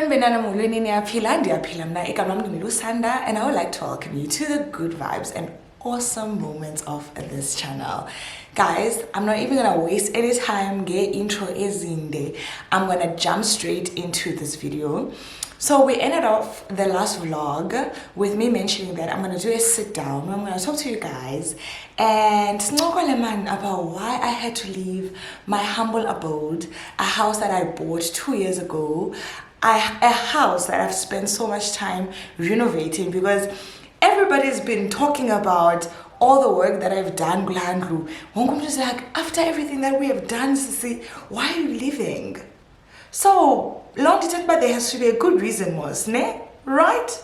and I would like to welcome you to the good vibes and awesome moments of this channel. Guys, I'm not even gonna waste any time. Get intro is in there. I'm gonna jump straight into this video. So we ended off the last vlog with me mentioning that I'm gonna do a sit down. I'm gonna talk to you guys and about why I had to leave my humble abode, a house that I bought 2 years ago, a house that I've spent so much time renovating, because everybody's been talking about all the work that I've done. I'm just like, after everything that we have done, Sissy, why are you leaving? So long detained, but there has to be a good reason, was ne? Right?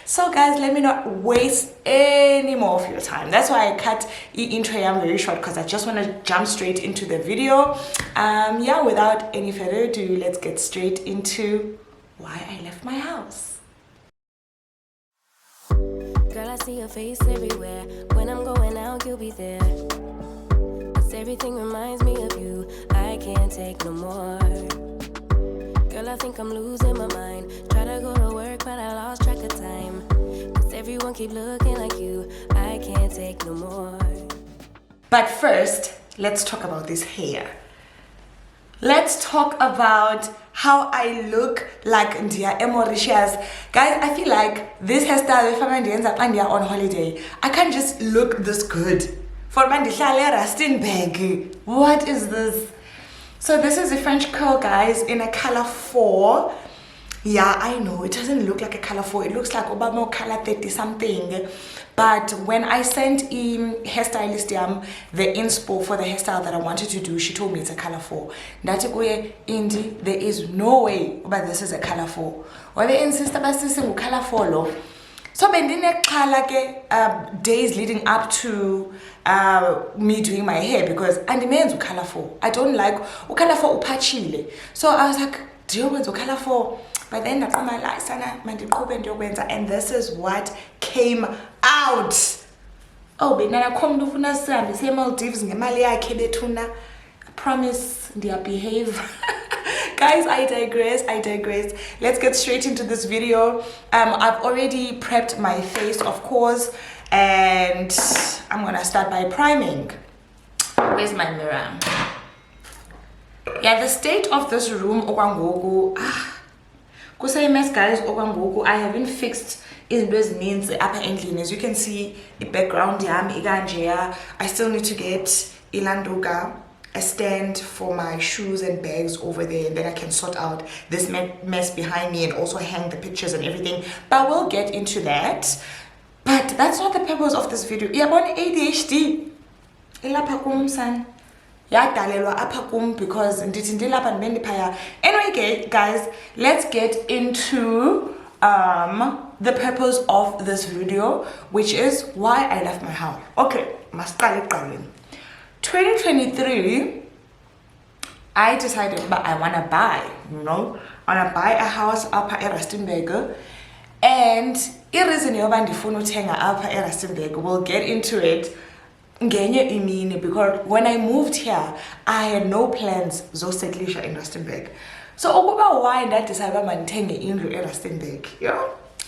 So guys, let me not waste any more of your time. That's why I cut the intro very short, because I just want to jump straight into the video. Yeah, without any further ado, let's get straight into why I left my house. Girl, I see your face everywhere. When I'm going out, you'll be there. 'Cause everything reminds me of you. I can't take no more. Girl, I think I'm losing my mind. Try to go to work, but I lost track of time. 'Cause everyone keep looking like you. I can't take no more. But first, let's talk about this hair. Let's talk about how I look like Ndia Mauritius. Guys, I feel like this hairstyle, if I'm on holiday, I can't just look this good. For Mandishale Rustenburg. What is this? So this is a French curl, guys, in a color 4. Yeah, I know, it doesn't look like a color 4. It looks like Obama color 30 something. But when I sent in hairstylist the inspo for the hairstyle that I wanted to do, she told me it's a color 4. That's why Indy, there is no way but this is a color 4. Or they insist about this color 4 lo. So days leading up to me doing my hair, because and the men's color 4. I don't like color 4 upachile. So I was like, do you want color 4? But then and this is what came out. Oh, Maldives, I promise they behave. Guys, I digress. Let's get straight into this video. I've already prepped my face, of course, and I'm gonna start by priming. Where's my mirror? Yeah, the state of this room, guys, I haven't fixed those means upper ending. As you can see, the background I still need to get Ilandoga a stand for my shoes and bags over there, and then I can sort out this mess behind me and also hang the pictures and everything, but we'll get into that. But that's not the purpose of this video. ADHD because anyway, guys, let's get into the purpose of this video, which is why I left my house. Okay, 2023, I decided that I want to buy, I want to buy a house up at Rustenburg. And the reason you're tenga up at Rustenburg, we'll get into it, because when I moved here, I had no plans to settle in Rustenburg. So why that decided to in Rustenburg,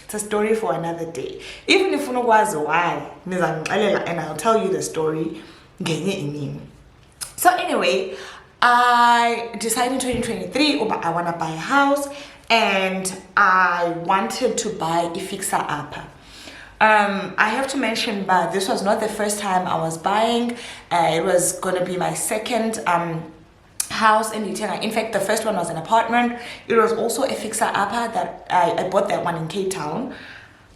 it's a story for another day. Even if you know why, and I'll tell you the story. So anyway, I decided in 2023 I want to buy a house, and I wanted to buy a fixer-upper. I have to mention, but this was not the first time I was buying. It was going to be my second house in Utena. In fact, the first one was an apartment. It was also a fixer-upper that I bought that one in Cape Town.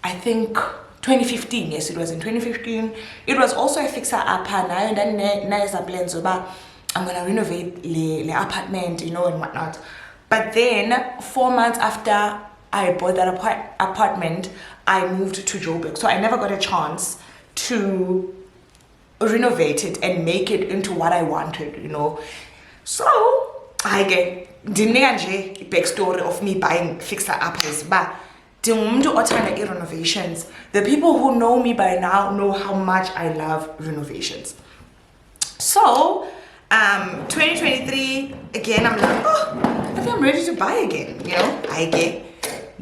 I think 2015, yes, it was in 2015. It was also a fixer-upper. Now and then I'm gonna renovate the apartment, and whatnot. But then 4 months after I bought that apartment, I moved to Joburg, so I never got a chance to renovate it and make it into what I wanted, So I get the backstory of me buying fixer-uppers, but renovations. The people who know me by now know how much I love renovations. So 2023 again, I'm like, oh, I think I'm ready to buy again, you know. I get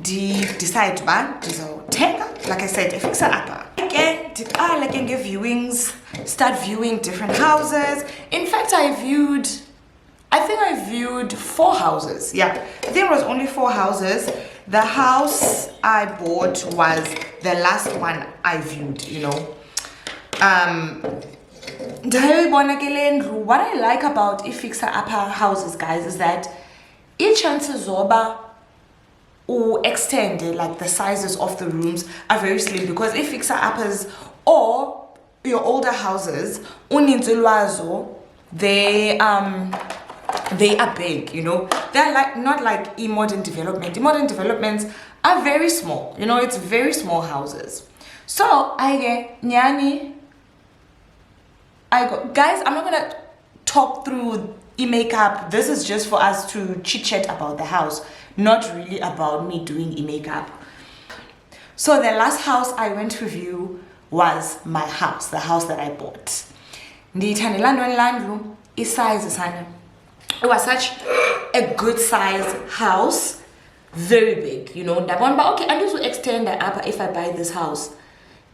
decide to buy, so take, like I said, fix it up again. Like and give viewings, start viewing different houses. In fact, I think I viewed 4 houses. Yeah, I think it was only 4 houses. The house I bought was the last one I viewed, you know. What I like about fixer upper houses, guys, is that each chances zoba or extended, like the sizes of the rooms are very slim, because fixer uppers or your older houses they are big, you know. They're like not like modern development. Modern developments are very small, you know. It's very small houses. So I get nyani. Guys, I'm not gonna talk through makeup. This is just for us to chit chat about the house, not really about me doing makeup. So the last house I went to view was my house, the house that I bought. It was such a good size house, very big, you know. But okay, I'm going to extend the upper if I buy this house.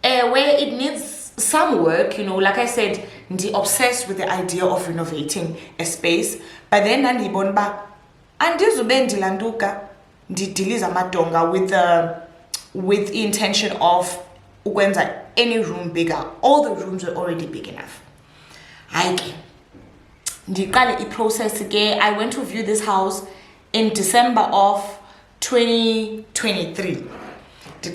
Where it needs some work, you know. Like I said, I'm obsessed with the idea of renovating a space. But then I'm with the intention of any room bigger. All the rooms were already big enough. I went to view this house in December of 2023. The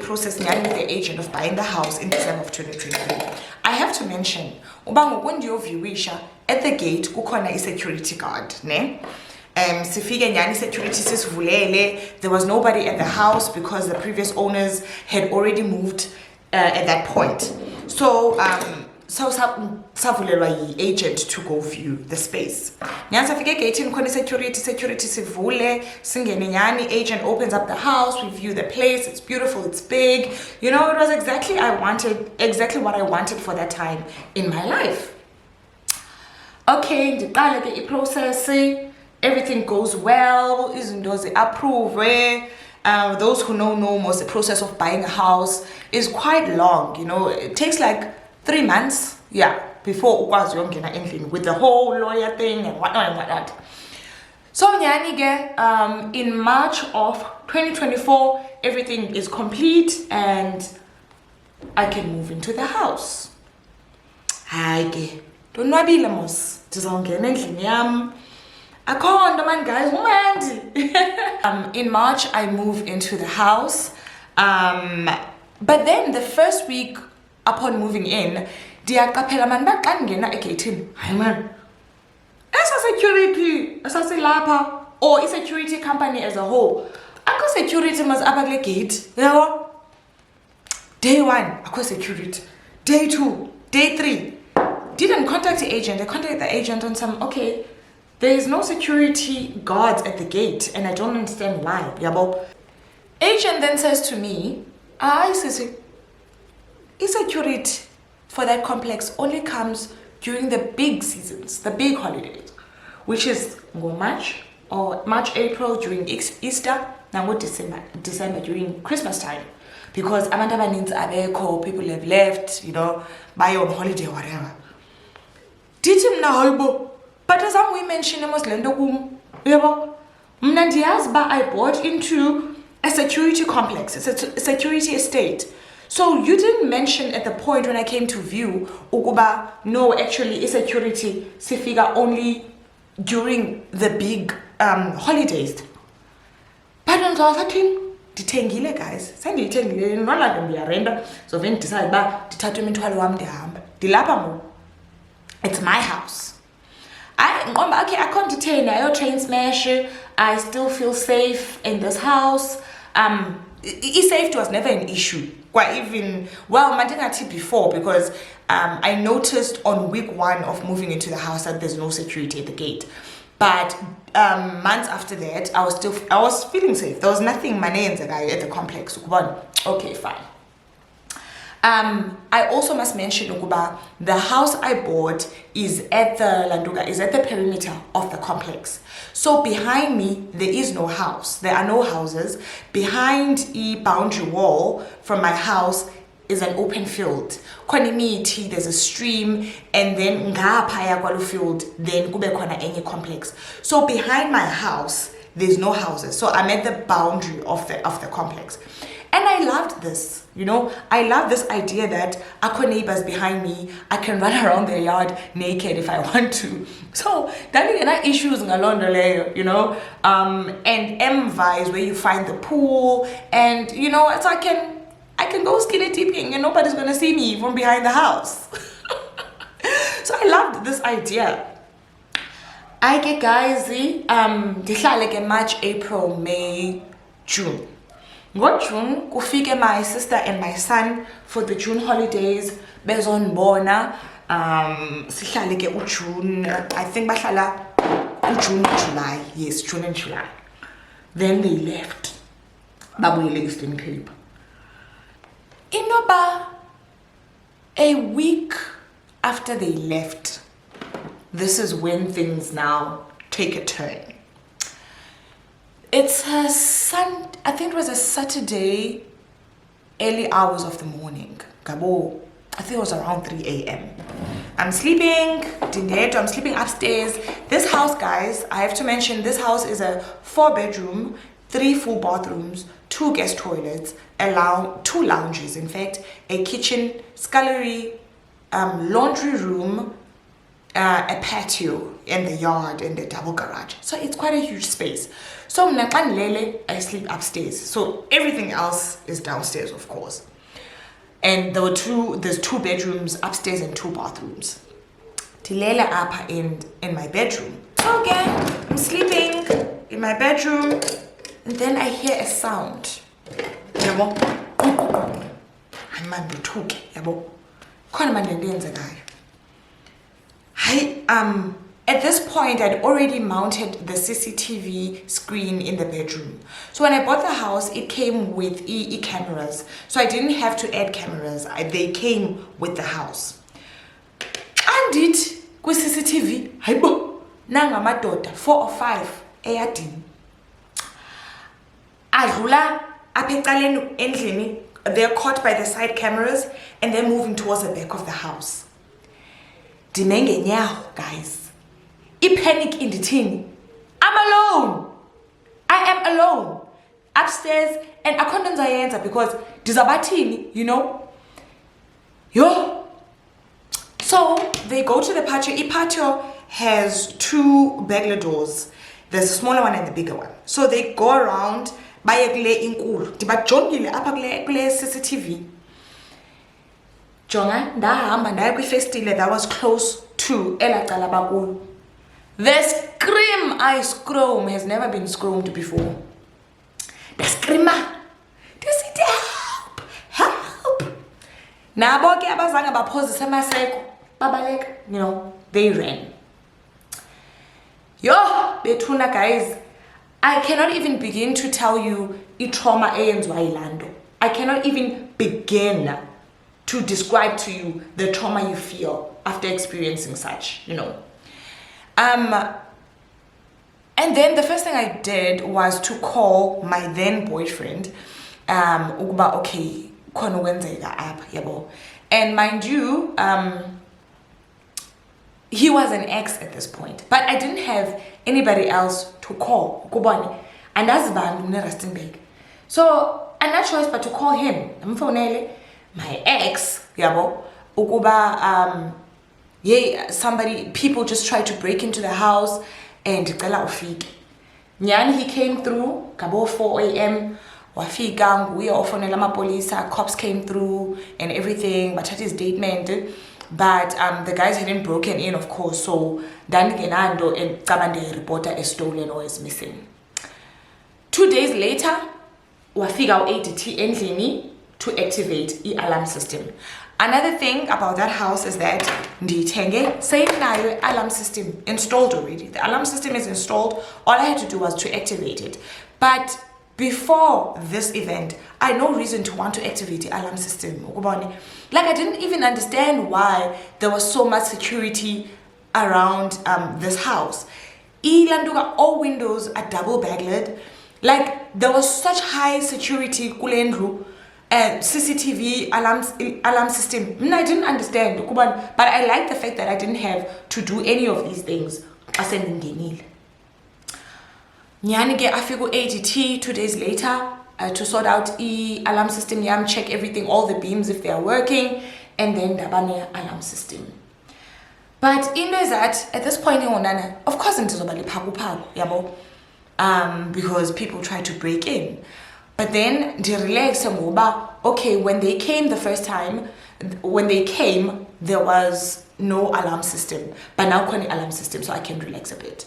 process with the agent of buying the house in December of 2023. I have to mention, when you view at the gate, kukhona a security guard, ne? There was nobody at the house because the previous owners had already moved at that point. So savulelwa yi-agent to go view the space. Nyansafike gating khona security sivule singene nyani. Agent opens up the house, we view the place. It's beautiful, it's big, you know. It was exactly what I wanted for that time in my life. Okay, ndiqale ke process, everything goes well, izinto zi-approve. Those who know most, the process of buying a house is quite long, you know. It takes like 3 months, yeah, before ukwazi uyongena endlini with the whole lawyer thing and whatnot. So in March of 2024, everything is complete and I can move into the house. Donwabile mos, ndizawungena endlini yam. Akhona man, guys, umandi. In March I moved into the house, but then the first week upon moving in, ndiyaqaphela man uba xa ndingena egeyithini, hayi man, security esasilapha or i-security company as a whole, akho security mas apha kule gate, yabo. Day 1 akho security, day 2, day 3 didn't contact the agent. I contacted the agent on some, okay, there is no security guards at the gate and I don't understand why, yabo. Agent then says to me, sisi, security for that complex only comes during the big seasons, the big holidays, which is March, April during Easter, now December during Christmas time, because abantu abaninzi abekho, people have left, you know, buy on holiday, whatever. Did him now, but as we mentioned, I bought into a security complex, it's a security estate. So you didn't mention at the point when I came to view, ukuba, no, actually, security sifika only during the big holidays. But on the other thing, ditengile, guys. Senditengile, not like ndiyarenda. So then decide ba dithathe imithwalo wami ndihamba. Dilapha mo. It's my house. I can't detain. I train smash. I still feel safe in this house. Safety was never an issue. Quite even, well, I didn't before, because I noticed on week 1 of moving into the house that there's no security at the gate. But months after that, I was feeling safe. There was nothing at the complex. Okay, fine. I also must mention ukuba the house I bought is at the perimeter of the complex. So behind me there is no house. There are no houses. Behind the boundary wall from my house is an open field. Konimiti, there's a stream, and then ngaphaya kwalu field, then kube khona enye complex. So behind my house there's no houses. So I'm at the boundary of the complex. And I loved this, I love this idea that akho neighbors behind me, I can run around their yard naked if I want to. So that issues ngalonda leyo, and M-Vibes where you find the pool, and it's I can go skinny dipping and nobody's gonna see me from behind the house. So I loved this idea. I get guys, like March, April, May, June. June, kufike my sister and my son for the June holidays. Bezonbona, sihlale ke uJune. I think bahlala uJune, July. Yes, June and July. Then they left. Babuyele Eastern Cape. Inoba, a week after they left, this is when things now take a turn. It's I think it was a Saturday, early hours of the morning. Gabo, I think it was around 3 a.m. I'm sleeping, I'm sleeping upstairs. This house, guys, I have to mention, this house is a 4-bedroom, 3 full bathrooms, 2 guest toilets, 2 lounges, in fact, a kitchen, scullery, laundry room, a patio in the yard, and a double garage. So it's quite a huge space. So I sleep upstairs. So everything else is downstairs, of course. And there's 2 bedrooms upstairs and 2 bathrooms. Tilele apa in my bedroom. So again, I'm sleeping in my bedroom, and then I hear a sound. Yabo. I'm talking. Yabo. At this point, I'd already mounted the CCTV screen in the bedroom. So when I bought the house, it came with cameras. So I didn't have to add cameras. They came with the house. And it with CCTV, haibo, nanga madoda 4 or 5 eyadini. Adlula apheqaleni endlini. They're caught by the side cameras and they're moving towards the back of the house. Dinenge nyaho, guys. I panic in the team. I'm alone. I am alone. Upstairs, and I couldn't answer because dizabatini, Yo. So they go to the patio. The patio has 2 burglar doors. There's a smaller one and the bigger one. So they go around, baye kule inkulu. Dibajongile apha kule CCTV. Jonga, ndahamba ndaya kwifestile that was close to elacala bakulu. The scream I scream has never been screamed before. The screamer. They said, help! Help! Nabo ke abazange baphozisa amaseko. Babaleka, they ran. Yo, bethuna guys. I cannot even begin to tell you trauma eyenzwa ilando. I cannot even begin to describe to you the trauma you feel after experiencing such, And then the first thing I did was to call my then boyfriend, ukuba okay, khona ukwenzeka apha yabo. And mind you, he was an ex at this point, but I didn't have anybody else to call. Kubani, and that's Rustenburg. So I had no choice but to call him. My ex, yabo, ukuba people just tried to break into the house and Nyan, he came through, kabo 4 a.m. Wafika, we ofonela amapolisa, cops came through and everything, but his statement. But the guys hadn't broken in, of course, so Dani Genando and Kamande reporter is stolen or is missing. 2 days later, wafika ATT endlini to activate the alarm system. Another thing about that house is that ndithenge same alarm system installed already. The alarm system is installed. All I had to do was to activate it. But before this event, I had no reason to want to activate the alarm system. Like, I didn't even understand why there was so much security around this house. All windows are double baglered. Like, there was such high security kulendru CCTV alarm system. I didn't understand, but I like the fact that I didn't have to do any of these things. Nyani ke afika ADT 2 days later to sort out the alarm system yam, check everything, all the beams if they are working, and then dabane alarm system. But in that, at this point, of course, because people try to break in. But then they relax okay, when they came the first time, there was no alarm system. But now an alarm system, so I can relax a bit.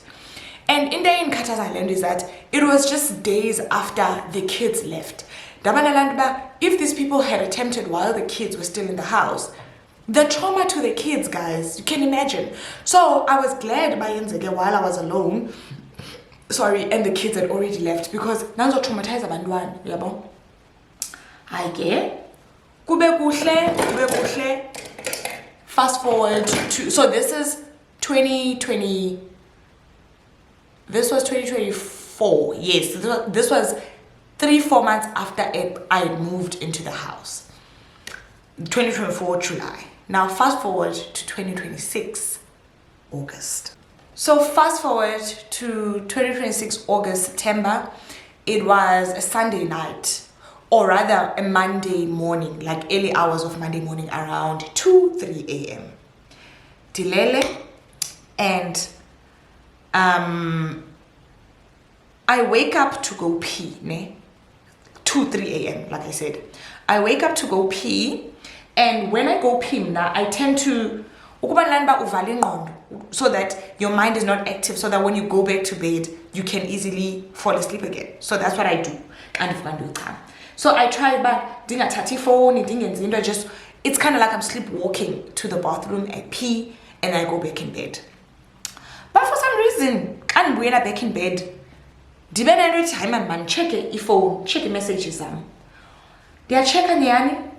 And in Kata's Island is that it was just days after the kids left. If these people had attempted while the kids were still in the house, the trauma to the kids, guys, you can imagine. So I was glad by Yenzege while I was alone. Sorry, and the kids had already left, because nanzo traumatize abantwana, yabo. Kube kuhle. Fast forward to, so this is 2020. This was 2024. Yes, this was 3-4 months after I had moved into the house. 2024 July. Now fast forward to 2026 August. So fast forward to 2026 August, September. It was a Sunday night, or rather a Monday morning, like early hours of Monday morning, around 2-3 a.m. Dilele, and I wake up to go pee, 2-3 a.m. like I said. I wake up to go pee, and when I go pee, I tend to so that your mind is not active, so that when you go back to bed, you can easily fall asleep again. So that's what I do. So I try, but just, it's kind of like I'm sleepwalking to the bathroom, I pee, and I go back in bed. But for some reason, I'm back in bed. Check your phone, check your messages. They are checking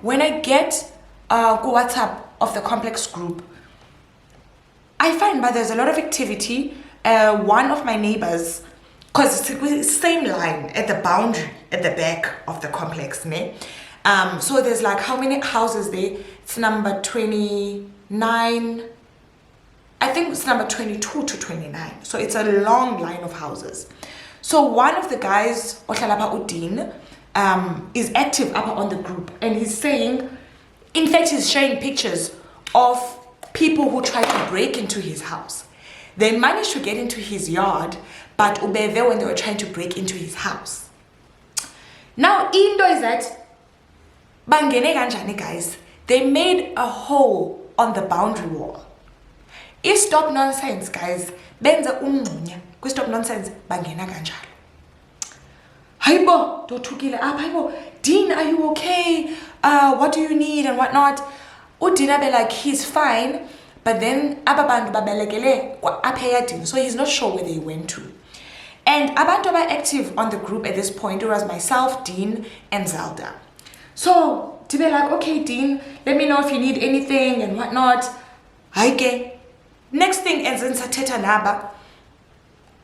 when I get WhatsApp of the complex group. I find but there's a lot of activity. One of my neighbors, because it's the same line at the boundary at the back of the complex, so there's like how many houses there? It's number 29. I think it's number 22 to 29. So it's a long line of houses. So one of the guys, Otlalapa Udin, is active up on the group, and he's saying, in fact, he's sharing pictures of people who tried to break into his house. They managed to get into his yard, but ubeve when they were trying to break into his house. Now, indo is that bangene kanjani, guys. They made a hole on the boundary wall. If stop nonsense, guys, benza umnqunya. Stop nonsense, bangena kanjalo. Hayibo, dothukile apha, hayibo, Dean, are you okay? What do you need and whatnot? Udina be like, he's fine, but then ababantu babelekele apha, so he's not sure where they went to. And abantu were active on the group at this point. It was myself, Dean, and Zelda. So to be like, okay, Dean, let me know if you need anything and whatnot. Haike. Next thing, as in sateta naba,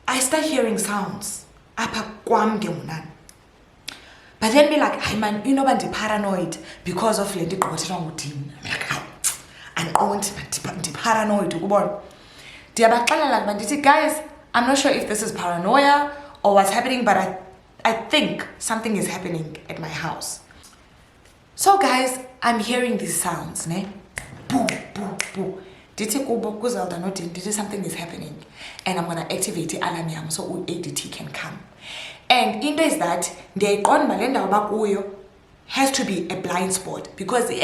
I start hearing sounds. Apa kwam gemunan. But then be like, hey man, you know, I'm paranoid because of Lady Dean. I'm like, I want to be paranoid. Guys, I'm not sure if this is paranoia or what's happening, but I think something is happening at my house. So guys, I'm hearing these sounds, ne? Boo, boo, boo. Something is happening, and I'm gonna activate the alarm so ADT can come. And in this that the has to be a blind spot, because the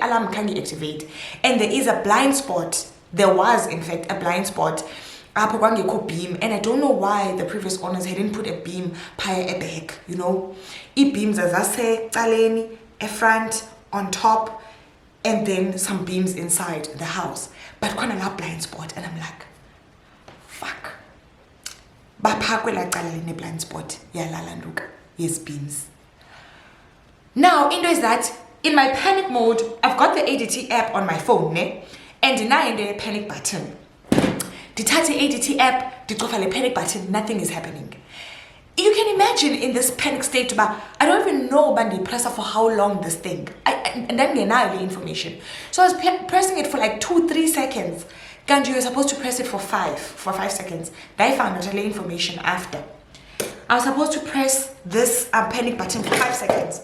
alarm can activate, and there is a blind spot. There was in fact a blind spot beam, and I don't know why the previous owners hadn't put a beam a back, you know. Beams as I say, a front, on top, and then some beams inside the house, but kind of a blind spot. And I'm like, fuck, baphakwe la cala line-blind spot yalala nduka yes-beams. Now into is that in my panic mode I've got the ADT app on my phone ne? And now in the panic button ndithathe ADT app ndicofa le panic button, nothing is happening. You can imagine in this panic state, but I don't even know Bandi presser for how long this thing. And then the information. So I was pressing it for like 2-3 seconds. Ganji, you're supposed to press it for 5 seconds. Then I found out the information after. I was supposed to press this panic button for 5 seconds.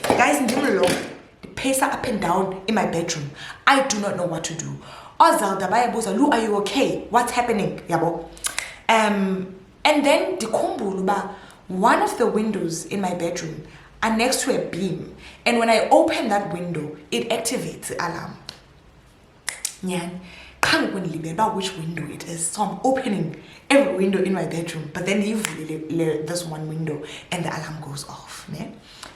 Guys, in the pacer up and down in my bedroom. I do not know what to do. Ozalda, Lu, are you okay? What's happening? Yabo. And then the one of the windows in my bedroom are next to a beam, and when I open that window, it activates the alarm. Nyan, can't remember which window it is, so I'm opening every window in my bedroom, but then leave this one window, and the alarm goes off. Ne?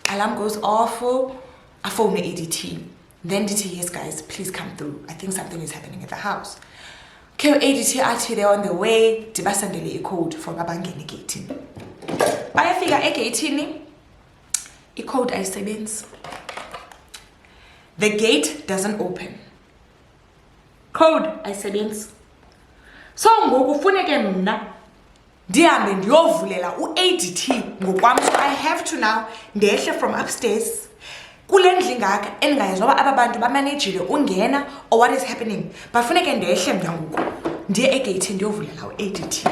Alarm goes off. I phone the ADT. Then DT, yes guys, please come through. I think something is happening at the house. Okay, ADT actually they're on the way. Dibasandele a code for babangeni gating. By figure a gating, a code I seconds. The gate doesn't open. Code I seconds. So ngokufuneke mna ndihambe ndiyovulela u-ADT ngokwami, so I have to now ndehle from upstairs kule ndlu ngaka endingayezwa uba aba bantu bamanejile ungena or what is happening, bafuneke ndehle mna ngoku ndiye egate ndiyovulela u-ADT.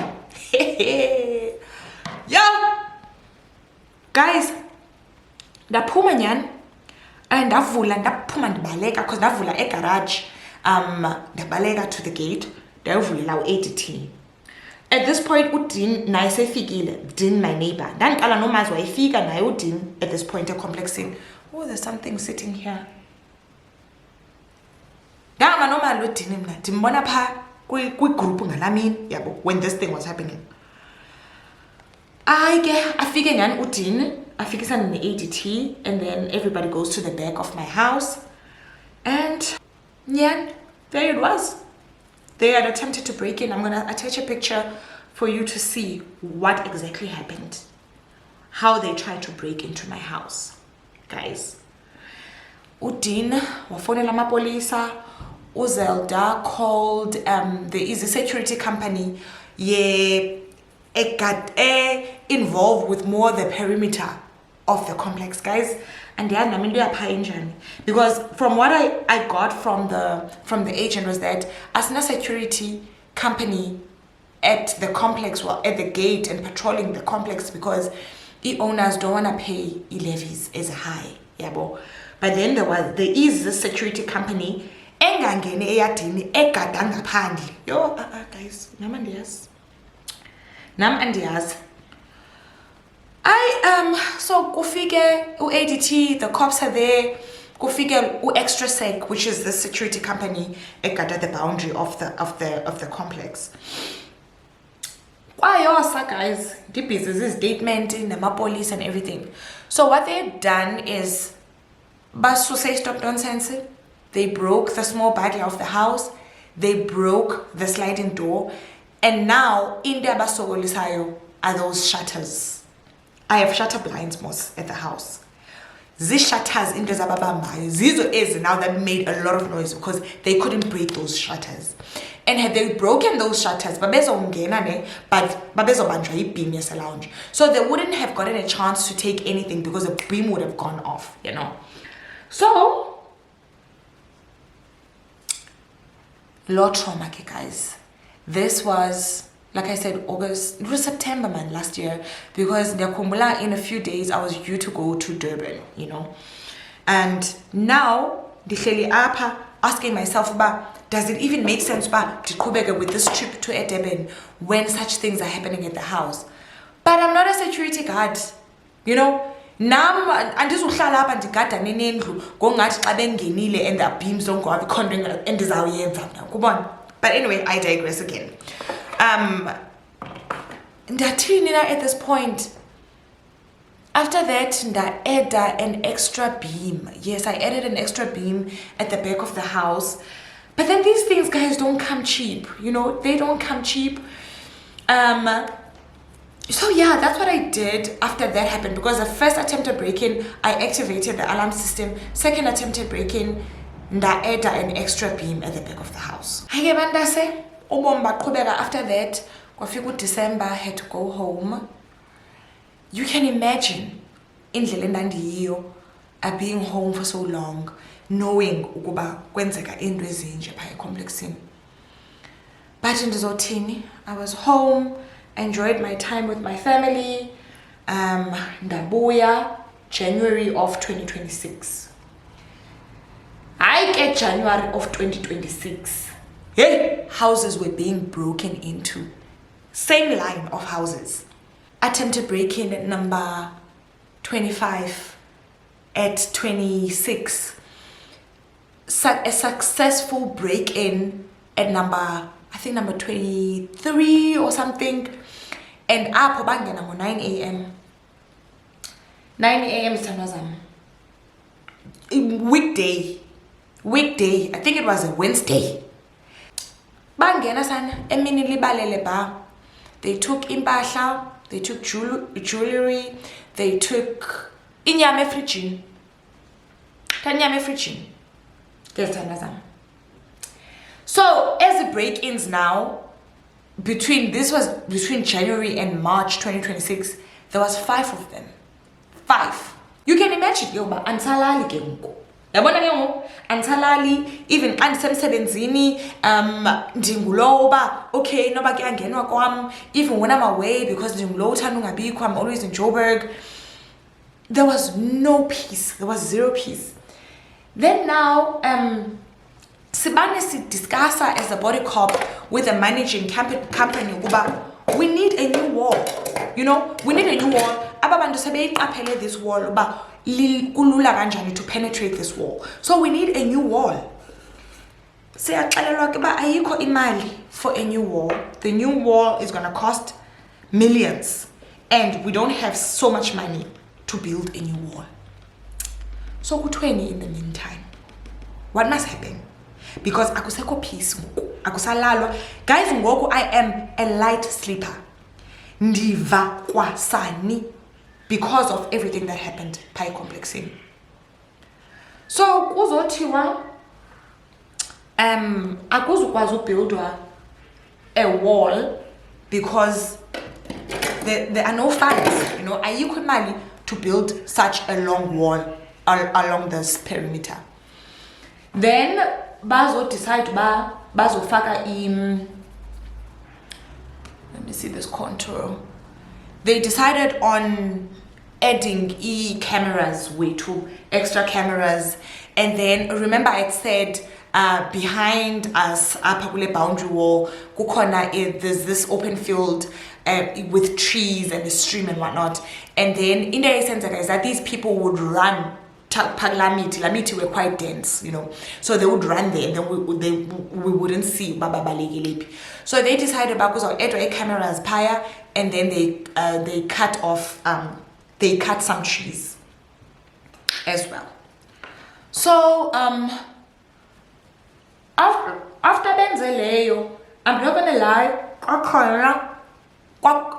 Yo guys, ndaphuma nyani ndavula ndaphuma ndibaleka because ndavula egarage, ndabaleka to the gate ndayovulela u-ADT. At this point uDean naye sefikile. Dean, my neighbor, ndandiqala nomazi wayefika naye uDean at this point complexing. Oh, there's something sitting here. Ndahamba nomali uDean mna ndimbona pha kwi-group ngalamini yabo when this thing was happening. Afike nyani uDean afikisana ne-ADT, and then everybody goes to the back of my house, and nyani, there it was. They had attempted to break in. I'm gonna attach a picture for you to see what exactly happened, how they tried to break into my house. Guys, uDean wafonela amapolisa, uZelda called there is a security company involved with more the perimeter of the complex, guys. And because from what I got from the agent was that as a security company at the complex, well, at the gate and patrolling the complex, because the owners don't want to pay levies as high, yabo. But then there is the security company engangene eyadini egada ngaphandle. Yo guys, nam andiyaz. So kufike u-ADT, the cops are there. Kufike u-Extra Sec, which is the security company egada the boundary of the complex. Kwayosa guys, deep is this statement in the police and everything. So what they've done is basu say stop nonsense. They broke the small barrier of the house. They broke the sliding door, and now in their basogolisayo are those shutters. I have shutter blinds most at the house. These shutters in Zizo is now that made a lot of noise because they couldn't break those shutters. And had they broken those shutters, but lounge. So they wouldn't have gotten a chance to take anything because the beam would have gone off, you know. So lot trauma, guys. This was, like I said, August, it was September, man, last year, because in a few days I was due to go to Durban, you know. And now, asking myself about, does it even make sense with this trip to Durban when such things are happening at the house? But I'm not a security guard, you know. Nam andizuhlala apha ndigada nenendlu ngongathi xa bengenile and the beams don't go up endizawuyenza mna kubona. But anyway, I digress again. At this point, after that, I added an extra beam. Yes, I added an extra beam at the back of the house. But then these things, guys, don't come cheap. You know, they don't come cheap. So yeah, that's what I did after that happened, because the first attempted break-in, I activated the alarm system. Second attempted break-in, add an extra beam at the back of the house. After that, December, I had to go home. You can imagine being home for so long, knowing ukuba kwenzeka into ezinje phaya complexini. But ndizothini, I was home, enjoyed my time with my family. Ndabuya January of 2026. I get January of 2026. Hey, houses were being broken into. Same line of houses. Attempted break-in at number 25 at 26. A successful break-in at number 23 or something. And apho bangena ngo 9 a.m. 9 a.m. Tanazam. Weekday, I think it was a Wednesday. Bangena sana emini libalele ba. They took impahla, they took jewelry, they took inyama efrijini. Tanyama efrijini. So as the break-ins now, between January and March 2026, there was 5 of them. 5. You can imagine, yoba ansalali ke ngoku. Yabona ke ngoku ansalali, even andisemsebenzini, ndingulowo ba okay noba kuyangenwa kwam, even when I'm away because ndingulowo uthanda ungabikho, I'm always in Joburg. There was no peace. There was 0 peace. Then now Sibane si discussa as a body cop with the managing company uba we need a new wall. You know, we need a new wall. Ababantu sebeyiqaphele this wall uba kulula kanjani to penetrate this wall. So we need a new wall. Siyaxelelwa ke ba ayikho imali for a new wall. The new wall is going to cost millions and we don't have so much money to build a new wall. So kutweni in the meantime, what must happen? Because akuseko peace ngoku, akusalalwa. Guys, ngoku I am a light sleeper. Ndiva kwasani because of everything that happened pi complexing. So kuzothiwa akuzukwazi ubuildwa a wall because there are no funds, you know, ayikho imali to build such a long wall along this perimeter. Then bazo decide bazofaka let me see this contour. They decided on adding cameras, extra cameras, and then remember I said behind us apha boundary wall kukhona there's this open field with trees and a stream and whatnot, and then in the sense is that these people would run. Lamiti were quite dense, you know, so they would run there and then we wouldn't see baba balegi. So they decided because of cameras paya, and then they cut off they cut some trees as well. So after benzeleyo, I'm not gonna lie,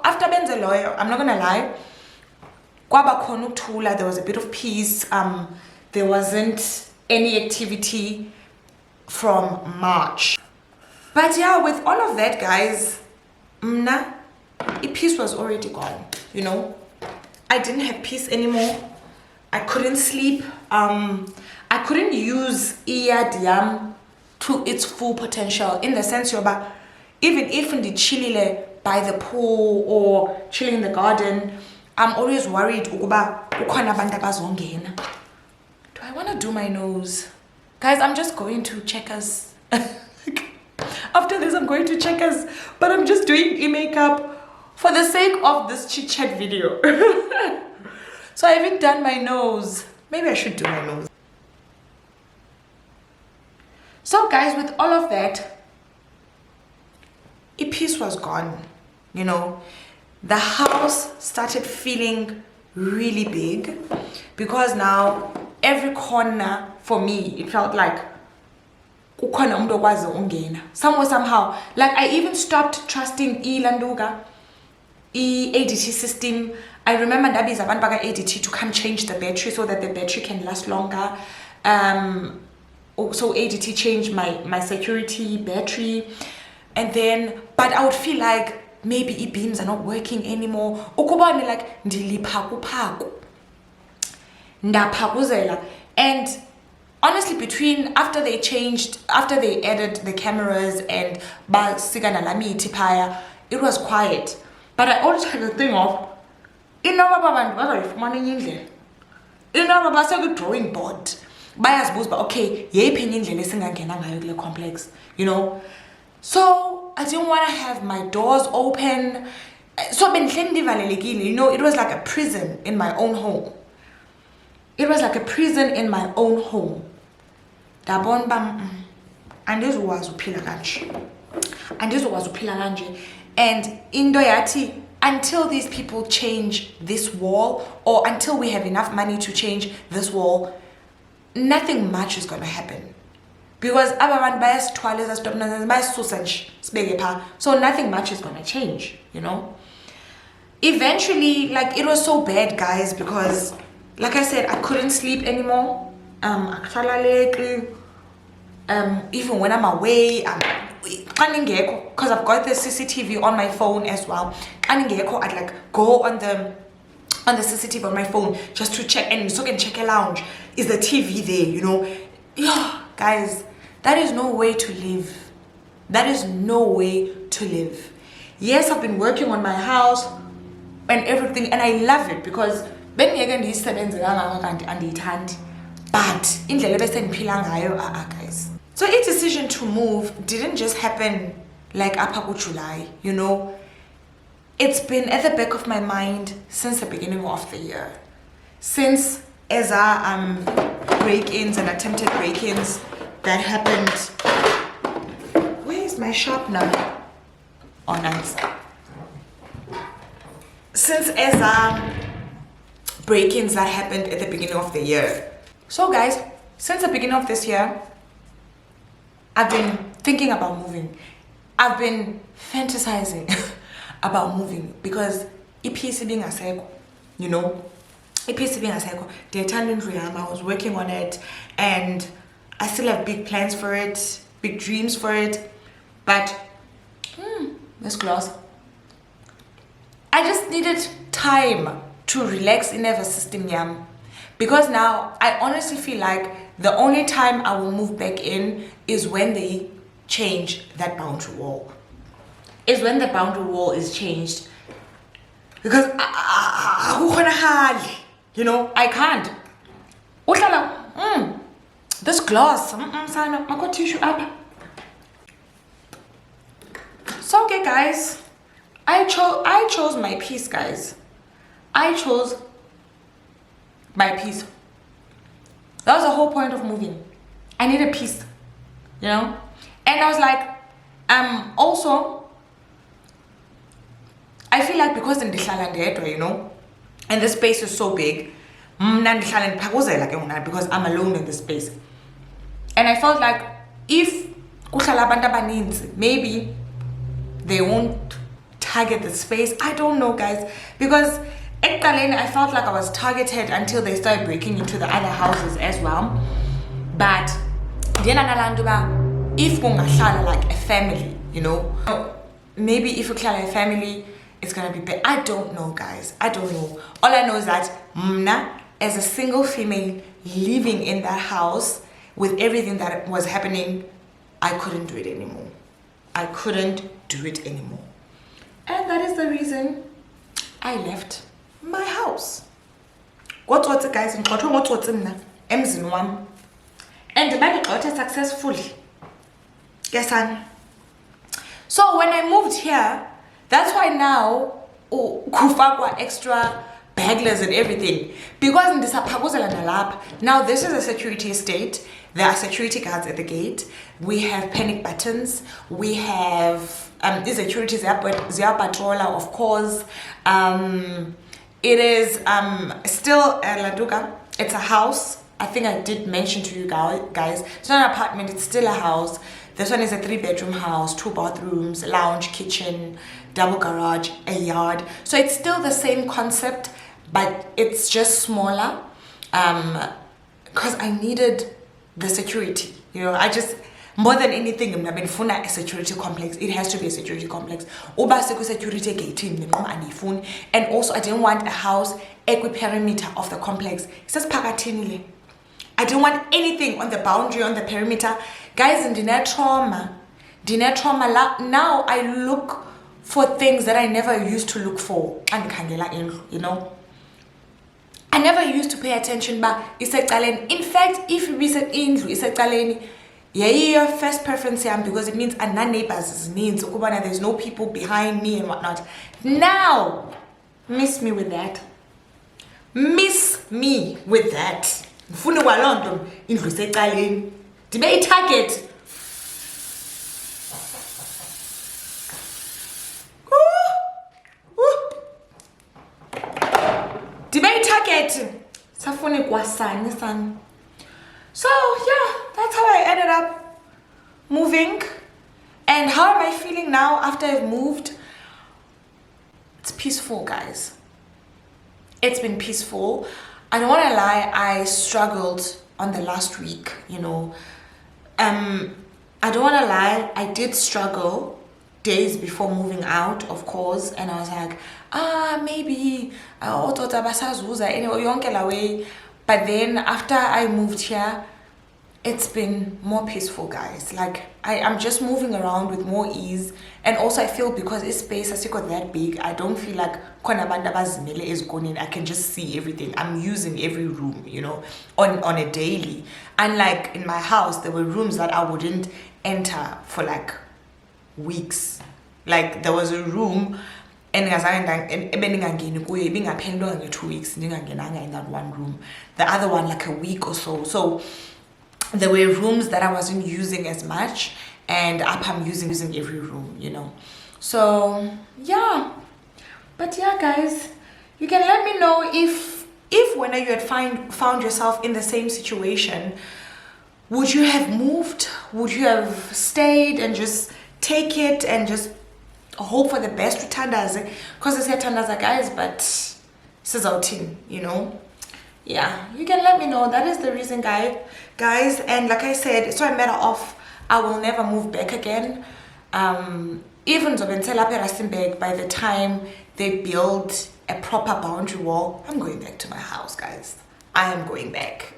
after benzeleyo, I'm not gonna lie, there was a bit of peace. There wasn't any activity from March. But yeah, with all of that, guys, peace was already gone, you know. I didn't have peace anymore. I couldn't sleep. I couldn't use Iyadiam to its full potential, in the sense yoba, even if the chillile by the pool or chilling in the garden, I'm always worried ukuba ukhona abantu abazongena. Do I want to do my nose? Guys, I'm just going to Checkers. After this, I'm going to Checkers, but I'm just doing e-makeup for the sake of this chit-chat video. So I haven't done my nose. Maybe I should do my nose. So guys, with all of that, peace was gone, you know. The house started feeling really big because now every corner for me, it felt like somehow, like I even stopped trusting Ilanduga. ADT system. I remember Nabi's abantu baka ADT to come change the battery so that the battery can last longer. So ADT changed my security battery, and then but I would feel like maybe beams are not working anymore. Ukubane like ndiliphaku ndaphakuzela. And honestly, between after they added the cameras and basikana lami tipaya, it was quiet. But I always had the thing of drawing board. Okay, complex, you know. So I didn't want to have my doors open. So you know, it was like a prison in my own home. It was like a prison in my own home. And this was and indoyati, until these people change this wall, or until we have enough money to change this wall, nothing much is gonna happen. Because so nothing much is gonna change, you know. Eventually, like, it was so bad, guys, because like I said, I couldn't sleep anymore. Even when I'm away, because I've got the CCTV on my phone as well. I'd like go on the CCTV on my phone just to check, and so can check a lounge. Is the TV there, you know? Yeah, guys, that is no way to live. That is no way to live. Yes, I've been working on my house and everything, and I love it because but guys, so each decision to move didn't just happen like up July, you know. It's been at the back of my mind since the beginning of the year. Since break-ins and attempted break-ins that happened. Where's my sharpener? Oh, nice. Since break-ins that happened at the beginning of the year. So guys, since the beginning of this year, I've been thinking about moving. I've been fantasizing about moving because iPC being a cycle, you know, iPC being a cycle. I was working on it, and I still have big plans for it, big dreams for it. But this gloss, I just needed time to relax in the system, because now I honestly feel like the only time I will move back in is when they change that boundary wall. Is when the boundary wall is changed, because you know, I can't. This gloss, I got tissue up. So okay, guys, I chose my piece, guys. I chose my piece. That was the whole point of moving. I need a piece, you know. And I was like, also, I feel like because in the you know, and the space is so big, because I'm alone in this space. And I felt like if maybe they won't target the space. I don't know, guys, because I felt like I was targeted until they started breaking into the other houses as well. But then if like a family, you know, maybe if you call a family, it's gonna be better. I don't know, guys. I don't know. All I know is that as a single female living in that house with everything that was happening, I couldn't do it anymore. I couldn't do it anymore. And that is the reason I left my house. What's guys, and the bag got it successfully. Yes, son. So when I moved here, that's why now kufakwa extra baglers and everything, because in this now this is a security estate. There are security guards at the gate. We have panic buttons. We have these security Zia patroller, of course. It is still Laduka. It's a house. I think I did mention to you guys. It's not an apartment. It's still a house. This one is a 3-bedroom house, 2 bathrooms, lounge, kitchen. double garage, a yard. So it's still the same concept, but it's just smaller. Because I needed the security, I just, more than anything, I'm been funa a security complex. It has to be a security complex. Security gate, and also I didn't want a house perimeter of the complex. It says pakatinile. I didn't want anything on the boundary, on the perimeter. Guys, in dinner trauma, now I look for things that I never used to look for. And I never used to pay attention, but Escalating. In fact, if we said indlu Escalating, your first preference because it means and neighbors means there's no people behind me and whatnot. Now, miss me with that. Mfune walonto indlu Escalating. Debate target. Debate target. Safune kwasani san. So yeah, that's how I ended up moving. And how am I feeling now after I've moved? It's peaceful, guys. It's been peaceful. I don't want to lie, I struggled on the last week, I don't want to lie, I did struggle days before moving out, of course, and I was like, maybe anyway, but then after I moved here, it's been more peaceful, guys. Like I'm just moving around with more ease, and also I feel because this space has got that big, I don't feel like is going in. I can just see everything. I'm using every room, on a daily. Unlike in my house, there were rooms that I wouldn't enter for like weeks. Like there was a room and being 2 weeks in that one room, the other one like a week or so there were rooms that I wasn't using as much, and up I'm using every room, so yeah. But yeah, guys, you can let me know if when you had found yourself in the same situation, would you have moved? Would you have stayed and just take it and just hope for the best with tandaze? Because I said tandaze, guys, but this is our team, Yeah, you can let me know. That is the reason, guys. And like I said, it's so a matter of I will never move back again. Even though by the time they build a proper boundary wall, I'm going back to my house, guys. I am going back,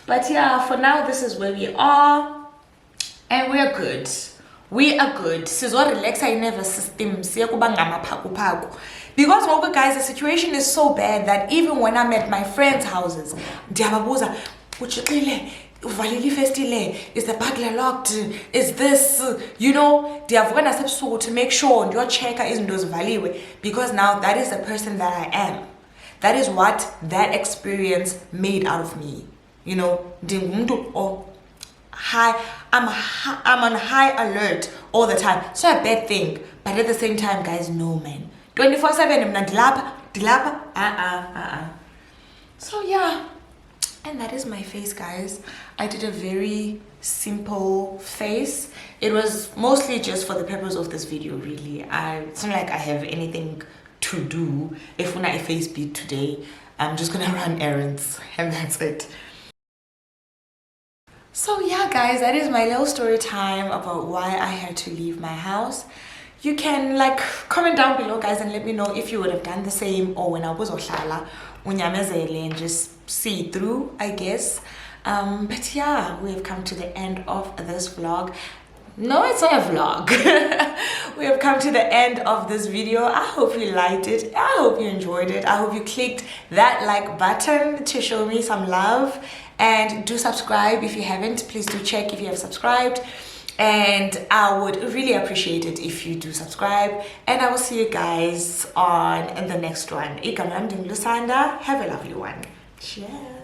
But yeah, for now, this is where we are, and we are good. We are good. Sizwa relaxa in nervous system. Because guys, the situation is so bad that even when I'm at my friends' houses, diababuza, is the burglar locked? Is this, to make sure your checker isn't those value, because now that is the person that I am. That is what that experience made out of me. I'm on high alert all the time. So a bad thing, but at the same time, guys, no, man. 24/7, I'm not dilapa. So yeah, and that is my face, guys. I did a very simple face. It was mostly just for the purpose of this video, really. It's not like I have anything to do. If I face beat today, I'm just gonna run errands, and that's it. So yeah, guys, that is my little story time about why I had to leave my house. You can comment down below, guys, and let me know if you would have done the same, or when I was ohlala unyamezele and just see through, I guess. But yeah, we have come to the end of this vlog. No, it's not a vlog. We have come to the end of this video. I hope you liked it. I hope you enjoyed it. I hope you clicked that like button to show me some love, and do subscribe if you haven't. Please do check if you have subscribed, and I would really appreciate it if you do subscribe. And I will see you guys on the next one. Have a lovely one. Cheers.